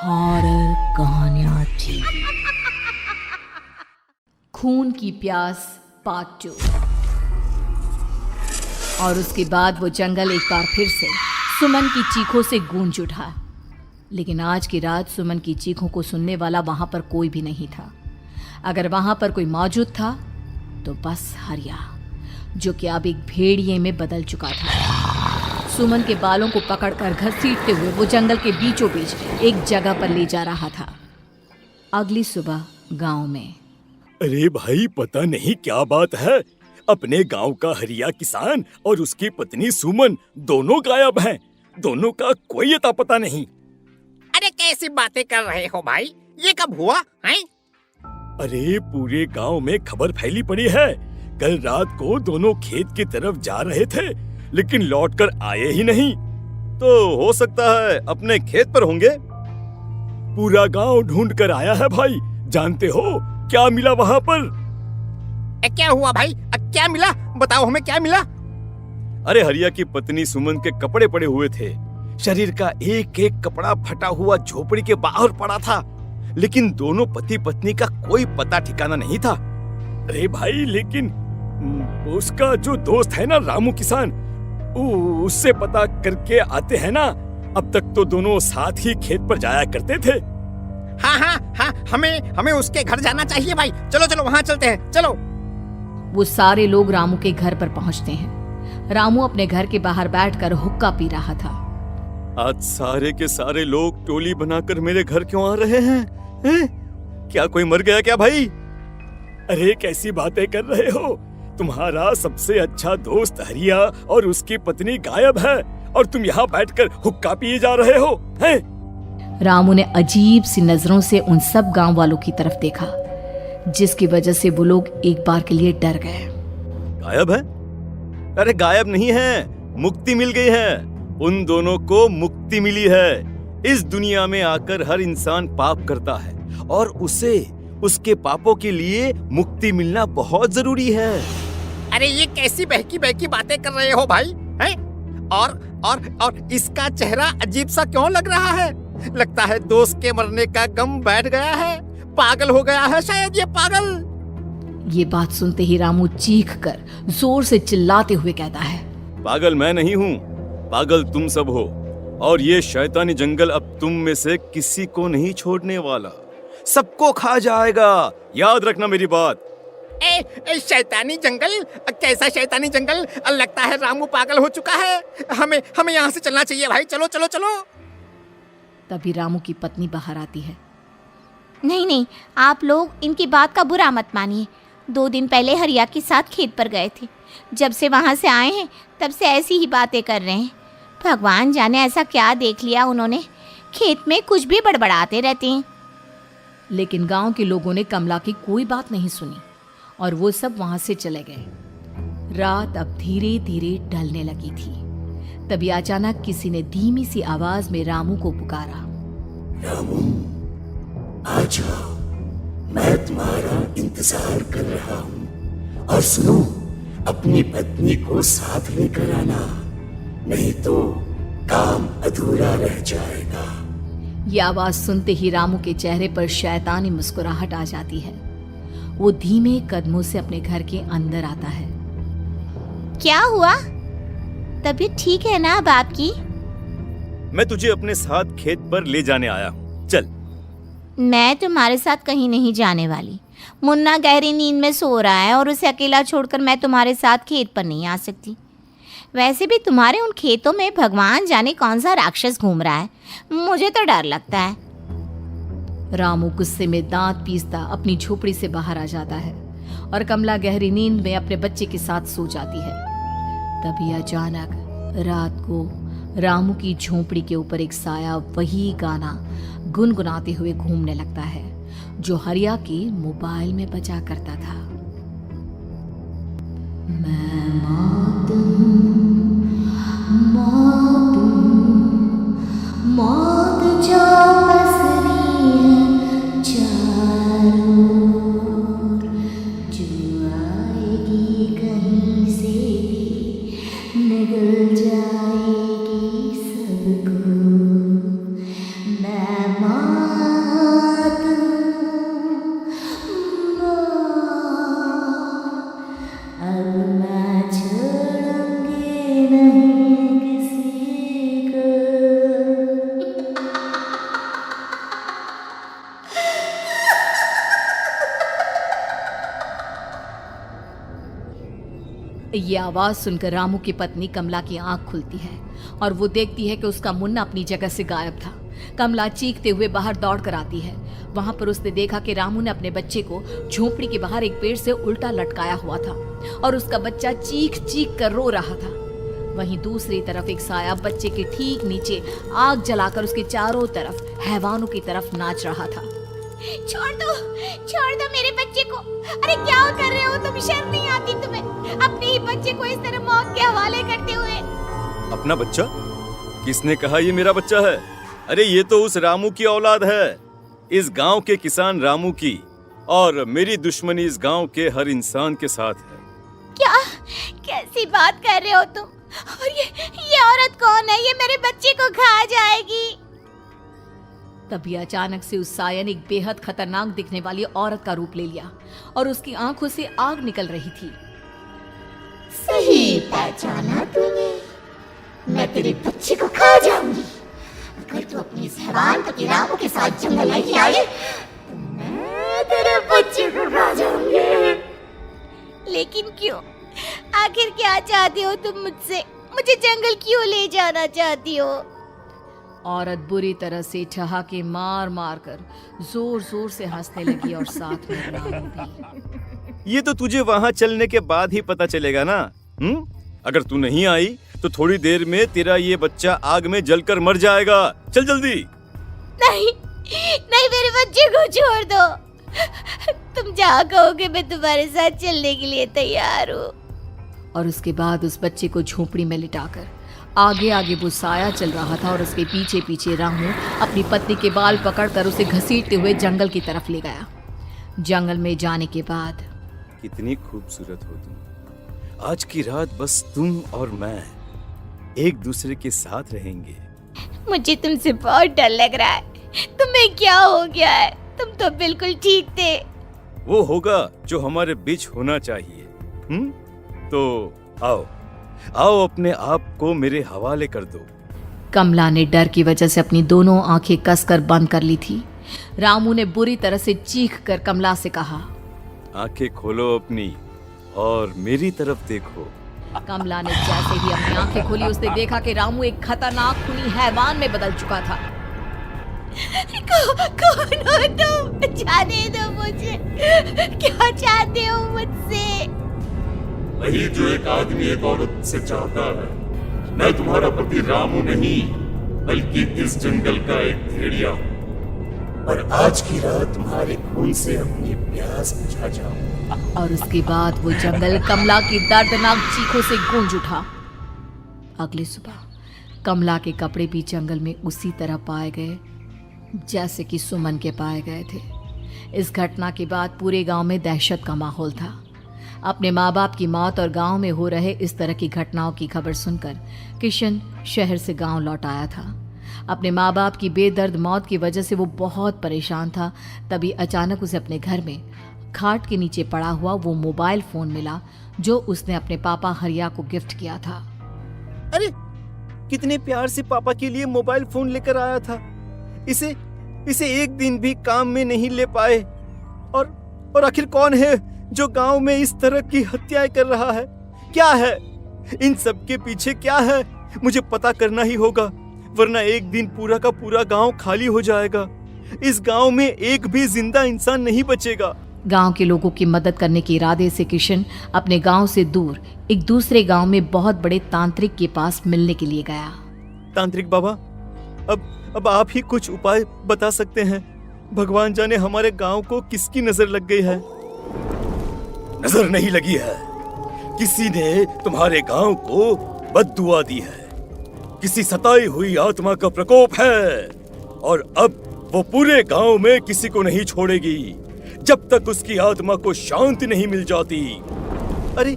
Horror कहानियां थी। खून की प्यास पार्ट 2। और उसके बाद वो जंगल एक बार फिर से सुमन की चीखों से गूंज उठा। लेकिन आज की रात सुमन की चीखों को सुनने वाला वहां पर कोई भी नहीं था। अगर वहां पर कोई मौजूद था तो बस हरिया, जो कि अब एक भेड़िए में बदल चुका था। सुमन के बालों को पकड़कर घसीटते हुए वो जंगल के बीचों बीच एक जगह पर ले जा रहा था। अगली सुबह गांव में। अरे भाई, पता नहीं क्या बात है, अपने गांव का हरिया किसान और उसकी पत्नी सुमन दोनों गायब हैं। दोनों का कोई अता पता नहीं। अरे कैसी बातें कर रहे हो भाई, ये कब हुआ है? अरे पूरे गांव में खबर फैली पड़ी है। कल रात को दोनों खेत की तरफ जा रहे थे, लेकिन लौटकर आए ही नहीं। तो हो सकता है अपने खेत पर होंगे। पूरा गांव ढूंढ कर आया है भाई। जानते हो क्या मिला वहाँ पर? क्या हुआ भाई? क्या मिला? बताओ हमें, क्या मिला? अरे हरिया की पत्नी सुमन के कपड़े पड़े हुए थे। शरीर का एक एक कपड़ा फटा हुआ झोपड़ी के बाहर पड़ा था, लेकिन दोनों पति पत्नी का कोई पता ठिकाना नहीं था। अरे भाई, लेकिन उसका जो दोस्त है ना रामू किसान, उससे पता करके आते हैं ना। अब तक तो दोनों साथ ही खेत पर जाया करते थे। हाँ, हमें उसके घर जाना चाहिए भाई। चलो वहाँ चलते हैं, चलो। वो सारे लोग रामू के घर पर पहुंचते हैं। रामू अपने घर के बाहर बैठकर हुक्का पी रहा था। आज सारे के सारे लोग टोली बनाकर मेरे घर क्यों आ रहे हैं? क्या कोई मर गया क्या भाई? अरे कैसी बातें कर रहे हो? तुम्हारा सबसे अच्छा दोस्त हरिया और उसकी पत्नी गायब है और तुम यहाँ बैठकर हुक्का पिए जा रहे हो हैं? रामू ने अजीब सी नजरों से उन सब गांव वालों की तरफ देखा, जिसकी वजह से वो लोग एक बार के लिए डर गए। गायब है? अरे गायब नहीं है, मुक्ति मिल गई है। उन दोनों को मुक्ति मिली है। इस दुनिया में आकर हर इंसान पाप करता है और उसे उसके पापों के लिए मुक्ति मिलना बहुत जरूरी है। अरे ये कैसी बहकी बातें कर रहे हो भाई, हैं? और इसका चेहरा अजीब सा क्यों लग रहा है? लगता है दोस्त के मरने का गम बैठ गया है। पागल हो गया है शायद ये पागल। ये बात सुनते ही रामू चीख कर जोर से चिल्लाते हुए कहता है, पागल मैं नहीं हूँ, पागल तुम सब हो। और ये शैतानी जंगल अब तुम में से किसी को नहीं छोड़ने वाला, सबको खा जाएगा। याद रखना मेरी बात। शैतानी जंगल? कैसा शैतानी जंगल? लगता है रामू पागल हो चुका है। हमें यहाँ से चलना चाहिए भाई। चलो। तभी रामू की पत्नी बाहर आती है। नहीं, आप लोग इनकी बात का बुरा मत मानिए। 2 दिन पहले हरिया के साथ खेत पर गए थे। जब से वहाँ से आए हैं तब से ऐसी ही बातें कर रहे हैं। भगवान जाने ऐसा क्या देख लिया उन्होंने, खेत में कुछ भी बड़बड़ाते रहते हैं। लेकिन गांव के लोगों ने कमला की कोई बात नहीं सुनी और वो सब वहां से चले गए। रात अब धीरे धीरे ढलने लगी थी। तभी अचानक किसी ने धीमी सी आवाज में रामू को पुकारा। रामू, आ जाओ, मैं तुम्हारा इंतजार कर रहा हूँ। और सुनो, अपनी पत्नी को साथ लेकर आना, नहीं तो काम अधूरा रह जाएगा। ये आवाज सुनते ही रामू के चेहरे पर शैतानी मुस्कुराहट आ जाती है। वो धीमे कदमों से अपने घर के अंदर आता है। क्या हुआ? तबीयत ठीक है ना अब आपकी? मैं तुझे अपने साथ खेत पर ले जाने आया हूँ, चल। मैं तुम्हारे साथ कहीं नहीं जाने वाली। मुन्ना गहरी नींद में सो रहा है और उसे अकेला छोड़कर मैं तुम्हारे साथ खेत पर नहीं आ सकती। वैसे भी तुम्हारे उन खेतों में भगवान जाने कौन सा राक्षस घूम रहा है, मुझे तो डर लगता है। रामू गुस्से में दांत पीसता अपनी झोपड़ी से बाहर आ जाता है और कमला गहरी नींद में अपने बच्चे के साथ सो जाती है। तभी अचानक रात को रामू की झोपड़ी के ऊपर एक साया वही गाना गुनगुनाते हुए घूमने लगता है जो हरिया के मोबाइल में बजा करता था। मैं मौत हूँ, मौत जो पसरी है चारों ओर, जो आएगी कहीं से भी निगल जाएगी सबको। मैं ये आवाज सुनकर रामू की पत्नी कमला की आंख खुलती है और वो देखती है कि उसका मुन्ना अपनी जगह से गायब था। कमला चीखते हुए बाहर दौड़ कर आती है। वहां पर उसने देखा कि रामू ने अपने बच्चे को झोपड़ी के बाहर एक पेड़ से उल्टा लटकाया हुआ था और उसका बच्चा चीख चीख कर रो रहा था। वहीं दूसरी तरफ एक साया बच्चे के ठीक नीचे आग जलाकर उसके चारों तरफ हैवानों की तरफ नाच रहा था। छोड़ दो मेरे बच्चे को। अरे क्या कर रहे हो तुम? शर्म नहीं आती तुम्हें? अपने ही बच्चे को इस तरह मौत के हवाले करते हुए। अपना बच्चा? किसने कहा ये मेरा बच्चा है? अरे ये तो उस रामू की औलाद है, इस गांव के किसान रामू की, और मेरी दुश्मनी इस गांव के हर इंसान के साथ है। क्या? कैसी बात कर रहे हो तुम? और ये औरत कौन है? ये मेरे बच्चे को खा जाएगी। तभी अचानक से उस साया ने एक बेहद खतरनाक दिखने वाली औरत का रूप ले लिया और उसकी आंखों से आग निकल रही थी। सही पहचाना तूने। मैं तेरे बच्चे को खा जाऊंगी। अगर तू अपनी इस हैवान पति रामू के साथ जंगल नहीं आए तो मैं तेरे बच्चे को खा जाऊंगी। लेकिन क्यों? आखिर क्या चाहती हो तुम मुझसे? मुझे जंगल क्यों ले जाना चाहती हो? औरत बुरी तरह से ठहाके मार मार कर जोर जोर से हंसने लगी और साथ में रामू भी। ये तो तुझे वहाँ चलने के बाद ही पता चलेगा ना। अगर तू नहीं आई तो थोड़ी देर में तेरा ये बच्चा आग में जलकर मर जाएगा। चल जल्दी। नहीं, मेरे बच्चे को छोड़ दो। तुम जहाँ कहोगे मैं तुम्हारे साथ चलने के लिए तैयार हूँ। और उसके बाद उस बच्चे को झोपड़ी में लिटाकर आगे आगे वो साया चल रहा था और उसके पीछे पीछे रामू अपनी पत्नी के बाल पकड़कर उसे घसीटते हुए जंगल की तरफ ले गया। जंगल में जाने के बाद, कितनी खूबसूरत हो तुम। आज की रात बस तुम और मैं एक दूसरे के साथ रहेंगे। मुझे तुमसे बहुत डर लग रहा है। तुम्हें क्या हो गया है? तुम तो बिल्कुल ठीक थे। वो होगा जो हमारे बीच होना चाहिए। तो आओ अपने आप को मेरे हवाले कर दो। कमला ने डर की वजह से अपनी दोनों आंखें कसकर बंद कर ली थी। रामू ने बुरी तरह से चीख कर कमला से कहा, आंखें खोलो अपनी और मेरी तरफ देखो। कमला ने जैसे ही अपनी आंखें खोली उसने देखा कि रामू एक खतरनाक खूनी हैवान में बदल चुका था। कौन हो तुम? जाने दो मुझे। क्या चाहते हो मुझसे? वही जो एक आदमी एक औरत से चाहता है। मैं तुम्हारा पति रामू नहीं बल्कि इस जंगल का एक भेड़िया हूँ और आज की रात तुम्हारे खून से अपनी प्यास बुझा जाऊं। और उसके बाद वो जंगल कमला की दर्दनाक चीखों से गूंज उठा। अगली सुबह कमला के कपड़े भी जंगल में उसी तरह पाए गए जैसे कि सुमन के पाए गए थे। इस घटना के बाद पूरे गांव में दहशत का माहौल था। अपने माँ बाप की मौत और गांव में हो रहे इस तरह की घटनाओं की खबर सुनकर किशन शहर से गांव लौट आया था। अपने माँ बाप की बेदर्द मौत की वजह से वो बहुत परेशान था। तभी अचानक उसे अपने घर में खाट के नीचे पड़ा हुआ वो मोबाइल फोन मिला जो उसने अपने पापा हरिया को गिफ्ट किया था। अरे कितने प्यार से पापा के लिए मोबाइल फोन लेकर आया था। इसे एक दिन भी काम में नहीं ले पाए। और आखिर कौन है जो गांव में इस तरह की हत्याएं कर रहा है? क्या है इन सब के पीछे? क्या है? मुझे पता करना ही होगा, वरना एक दिन पूरा का पूरा गांव खाली हो जाएगा। इस गांव में एक भी जिंदा इंसान नहीं बचेगा। गांव के लोगों की मदद करने के इरादे से किशन अपने गांव से दूर एक दूसरे गांव में बहुत बड़े तांत्रिक के पास मिलने के लिए गया। तांत्रिक बाबा, अब आप ही कुछ उपाय बता सकते हैं। भगवान जाने हमारे गांव को किसकी नजर लग गई है। नजर नहीं लगी है, किसी ने तुम्हारे गांव को बद्दुआ दी है। किसी सताई हुई आत्मा का प्रकोप है और अब वो पूरे गांव में किसी को नहीं छोड़ेगी जब तक उसकी आत्मा को शांति नहीं मिल जाती। अरे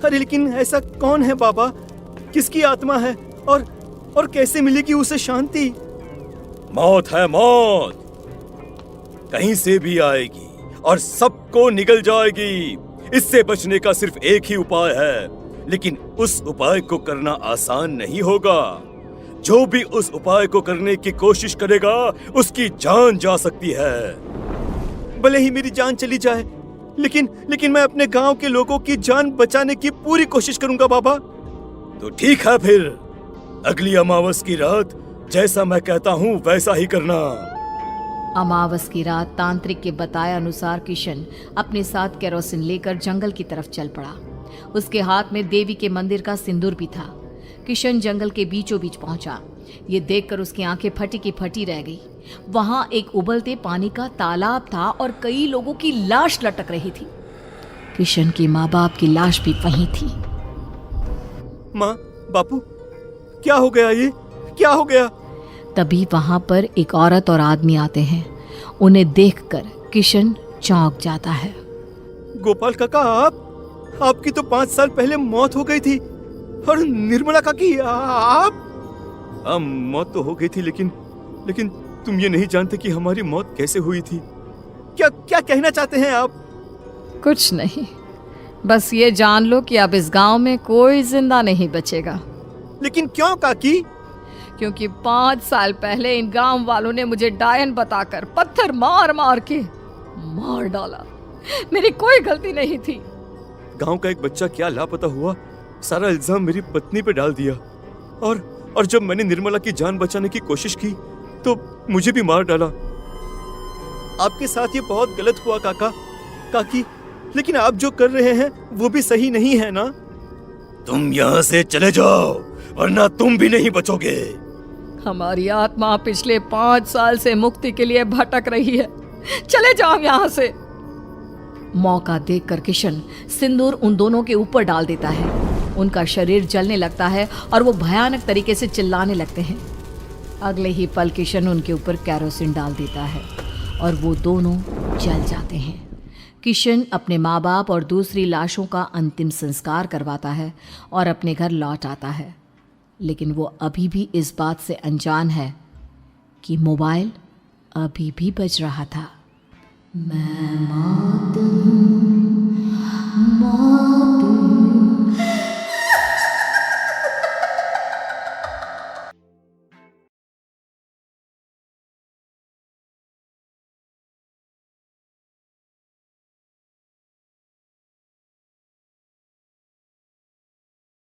लेकिन ऐसा कौन है बाबा? किसकी आत्मा है और कैसे मिलेगी उसे शांति? मौत है मौत, कहीं से भी आएगी और सबको निगल जाएगी। इससे बचने का सिर्फ एक ही उपाय है, लेकिन उस उपाय को करना आसान नहीं होगा। जो भी उस उपाय को करने की कोशिश करेगा उसकी जान जा सकती है। भले ही मेरी जान चली जाए, लेकिन मैं अपने गांव के लोगों की जान बचाने की पूरी कोशिश करूंगा बाबा। तो ठीक है, फिर अगली अमावस की रात जैसा मैं कहता हूँ वैसा ही करना। अमावस की रात तांत्रिक के बताए अनुसार किशन अपने साथ केरोसिन लेकर जंगल की तरफ चल पड़ा। उसके हाथ में देवी के मंदिर का सिंदूर भी था। किशन जंगल के बीचों बीच पहुंचा। ये देखकर उसकी आंखें फटी की फटी रह गई। वहां एक उबलते पानी का तालाब था और कई लोगों की लाश लटक रही थी। किशन के माँ बाप की लाश भी वहीं थी। माँ, बापू, क्या हो गया? ये क्या हो गया? तभी वहां पर एक औरत और आदमी आते हैं। उन्हें देखकर किशन चौंक जाता है। गोपाल काका, आपकी तो 5 साल पहले मौत हो गई थी। और निर्मला काकी, आप? मौत तो हो गई थी, लेकिन तुम ये नहीं जानते कि हमारी मौत कैसे हुई थी। क्या कहना चाहते हैं आप? कुछ नहीं, बस ये जान लो कि अब इस गांव में कोई जिंदा नहीं बचेगा। लेकिन क्यों काकी? क्योंकि 5 साल पहले इन गांव वालों ने मुझे डायन बताकर पत्थर मार मार के मार डाला। मेरी कोई गलती नहीं थी। गांव का एक बच्चा क्या लापता हुआ, सारा इल्जाम मेरी पत्नी पे डाल दिया। और जब मैंने निर्मला की जान बचाने की कोशिश की तो मुझे भी मार डाला। आपके साथ ये बहुत गलत हुआ काकी, लेकिन आप जो कर रहे हैं वो भी सही नहीं है ना? तुम यहाँ से चले जाओ वरना तुम भी नहीं बचोगे। हमारी आत्मा पिछले 5 साल से मुक्ति के लिए भटक रही है। चले जाओ यहाँ से। मौका देखकर किशन सिंदूर उन दोनों के ऊपर डाल देता है। उनका शरीर जलने लगता है और वो भयानक तरीके से चिल्लाने लगते हैं। अगले ही पल किशन उनके ऊपर केरोसिन डाल देता है और वो दोनों जल जाते हैं। किशन अपने माँ बाप और दूसरी लाशों का अंतिम संस्कार करवाता है और अपने घर लौट आता है। लेकिन वो अभी भी इस बात से अनजान है कि मोबाइल अभी भी बज रहा था। मैं मौत हूँ।